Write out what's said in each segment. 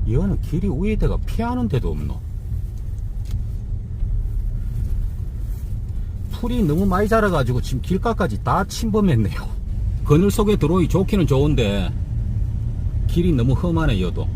이거는 길이 위에다가 피하는 데도 없노. 풀이 너무 많이 자라가지고 지금 길가까지 다 침범했네요. 그늘 속에 들어오기 좋기는 좋은데 길이 너무 험하네. 여도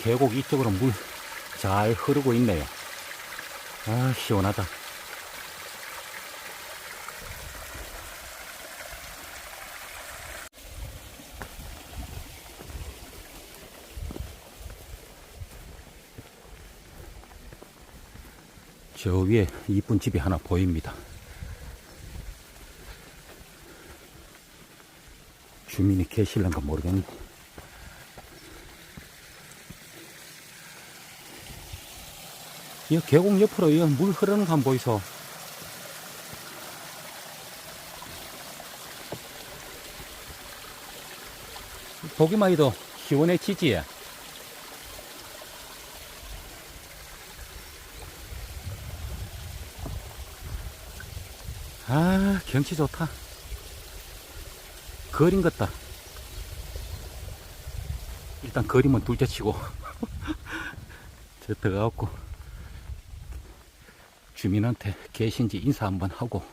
계곡 이쪽으로 물 잘 흐르고 있네요. 아, 시원하다. 저 위에 이쁜 집이 하나 보입니다. 주민이 계실런가 모르겠네. 이 계곡 옆으로 이 물 흐르는 거 한번 보이소. 보기만 해도 시원해지지. 아, 경치 좋다. 거린 같다. 일단 거리면 둘째 치고 저 들어가갖고 주민한테 계신지 인사 한번 하고.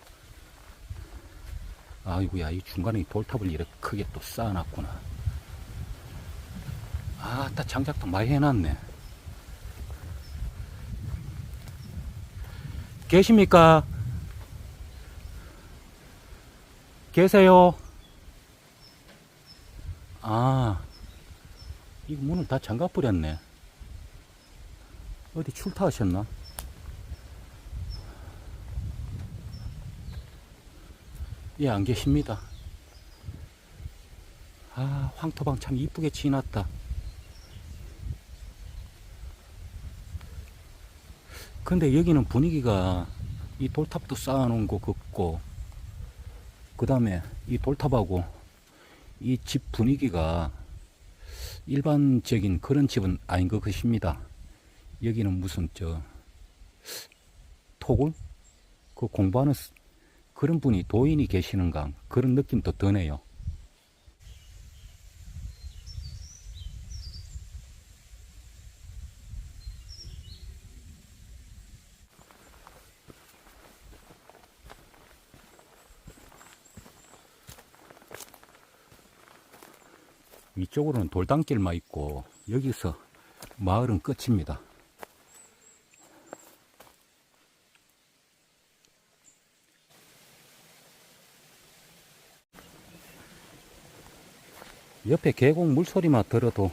아이고야, 이 중간에 돌탑을 이렇게 크게 또 쌓아놨구나. 아따, 장작도 많이 해놨네. 계십니까? 계세요? 아, 이 문을 다 잠가버렸네. 어디 출타하셨나? 예, 안 계십니다. 아, 황토방 참 이쁘게 지났다. 근데 여기는 분위기가 이 돌탑도 쌓아놓은 거 같고, 그 다음에 이 돌탑하고 이 집 분위기가 일반적인 그런 집은 아닌 것 같습니다. 여기는 무슨 토굴? 그 공부하는 그런 분이 도인이 계시는가 그런 느낌도 드네요. 위쪽으로는 돌담길만 있고 여기서 마을은 끝입니다. 옆에 계곡 물소리만 들어도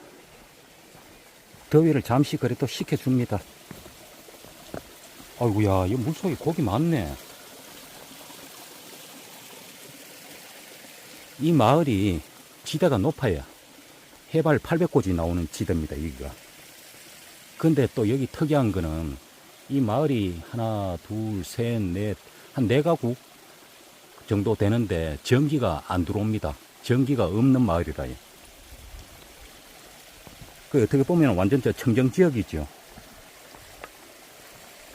더위를 잠시 그래도 식혀줍니다. 아이고야, 이 물속에 고기 많네. 이 마을이 지대가 높아요. 해발 800고지 나오는 지대입니다, 여기가. 근데 또 여기 특이한 거는 이 마을이 하나, 둘, 셋, 넷, 한 4가구 정도 되는데 전기가 안 들어옵니다. 전기가 없는 마을이라. 그 어떻게 보면 완전 저 청정지역이죠.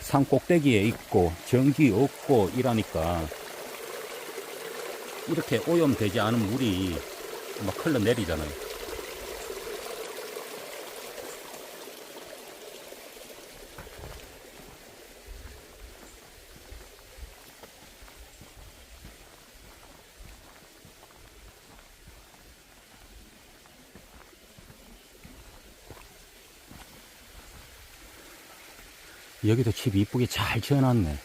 산 꼭대기에 있고 전기 없고 이러니까 이렇게 오염되지 않은 물이 막 흘러내리잖아요. 여기도 집 이쁘게 잘 지어놨네.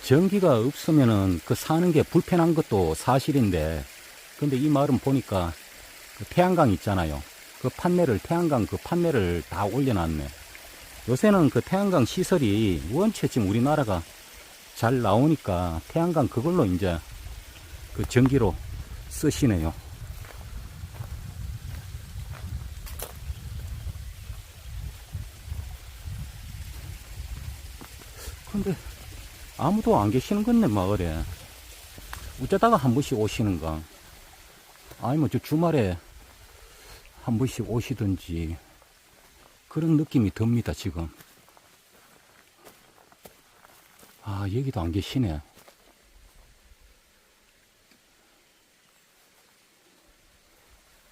전기가 없으면은 그 사는 게 불편한 것도 사실인데, 근데 이 마을은 보니까 그 태양광 있잖아요. 그 판넬을, 태양광 그 판넬을 다 올려놨네. 요새는 그 태양광 시설이 원체 지금 우리나라가 잘 나오니까 태양광 그걸로 이제 그 전기로 쓰시네요. 근데 아무도 안 계시는 건데 마을에. 어쩌다가 한 번씩 오시는가, 아니면 저 주말에 한 번씩 오시든지 그런 느낌이 듭니다 지금. 아, 여기도 안 계시네.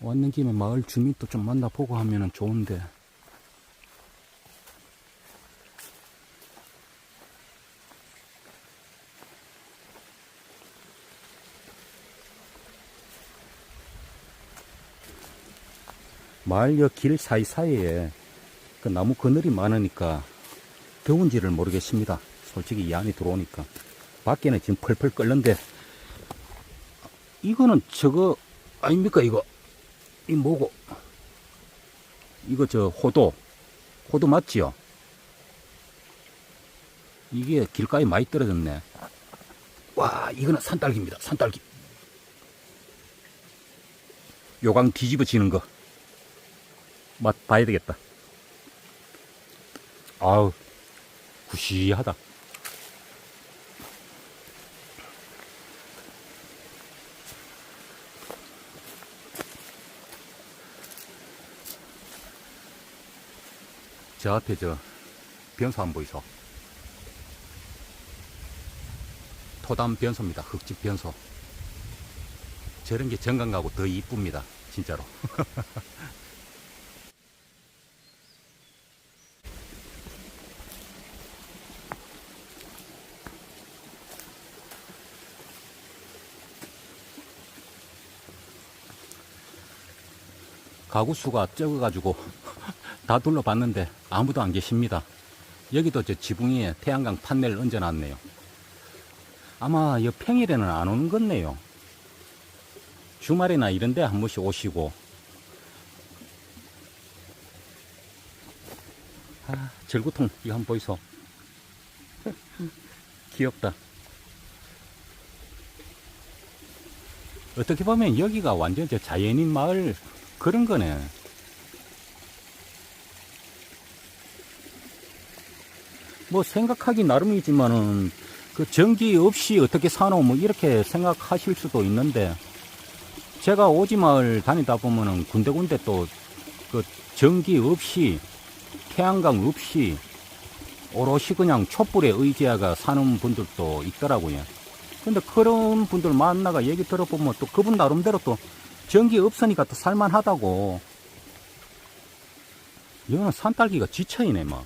왔는 김에 마을 주민도 좀 만나보고 하면 좋은데. 마을 옆 길 사이사이에 그 나무 그늘이 많으니까 더운지를 모르겠습니다. 솔직히 이 안에 들어오니까. 밖에는 지금 펄펄 끓는데, 이거는 저거 아닙니까? 이거 이 뭐고, 이거 저 호도 맞지요? 이게 길가에 많이 떨어졌네. 와, 이거는 산딸기입니다. 산딸기. 요강 뒤집어지는 거 맛 봐야 되겠다. 아우, 구시하다. 저 앞에 저 변소 안 보이소? 토담 변소입니다. 흙집 변소. 저런 게 정감 가고 더 이쁩니다. 진짜로. 가구 수가 적어가지고 다 둘러봤는데 아무도 안 계십니다. 여기도 저 지붕 위에 태양광 판넬을 얹어놨네요. 아마 이 평일에는 안 오는 거네요. 주말이나 이런데 한 번씩 오시고. 아, 절구통 이거 한번 보이소? 귀엽다. 어떻게 보면 여기가 완전 저 자연인 마을 그런 거네. 뭐 생각하기 나름이지만은 그 전기 없이 어떻게 사노 뭐 이렇게 생각하실 수도 있는데, 제가 오지마을 다니다 보면은 군데군데 또 그 전기 없이 태양광 없이 오롯이 그냥 촛불에 의지하가 사는 분들도 있더라고요. 근데 그런 분들 만나가 얘기 들어보면 또 그분 나름대로 또 전기 없으니까 또 살만하다고. 이거는 산딸기가 지쳐이네 막.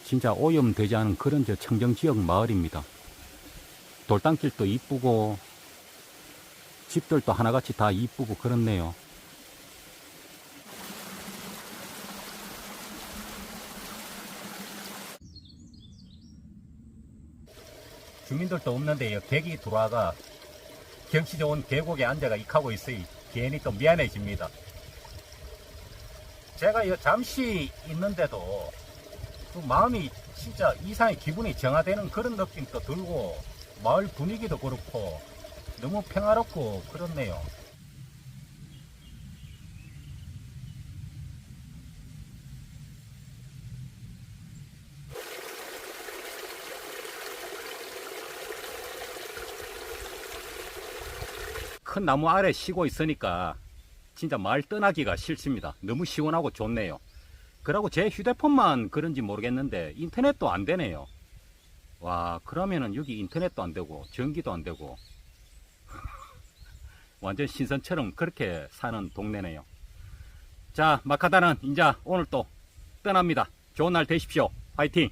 진짜 오염되지 않은 그런 저 청정지역 마을입니다. 돌담길도 이쁘고 집들도 하나같이 다 이쁘고 그렇네요. 주민들도 없는데 객이 들어와가 경치 좋은 계곡에 앉아가 익하고 있으니 괜히 또 미안해집니다. 제가 잠시 있는데도 그 마음이 진짜 이상의 기분이 정화되는 그런 느낌도 들고, 마을 분위기도 그렇고 너무 평화롭고 그렇네요. 큰 나무 아래 쉬고 있으니까 진짜 마을 떠나기가 싫습니다. 너무 시원하고 좋네요. 그러고 제 휴대폰만 그런지 모르겠는데 인터넷도 안 되네요. 와, 그러면은 여기 인터넷도 안 되고 전기도 안 되고 완전 신선처럼 그렇게 사는 동네네요. 자, 마카다는 이제 오늘 또 떠납니다. 좋은 날 되십시오. 화이팅!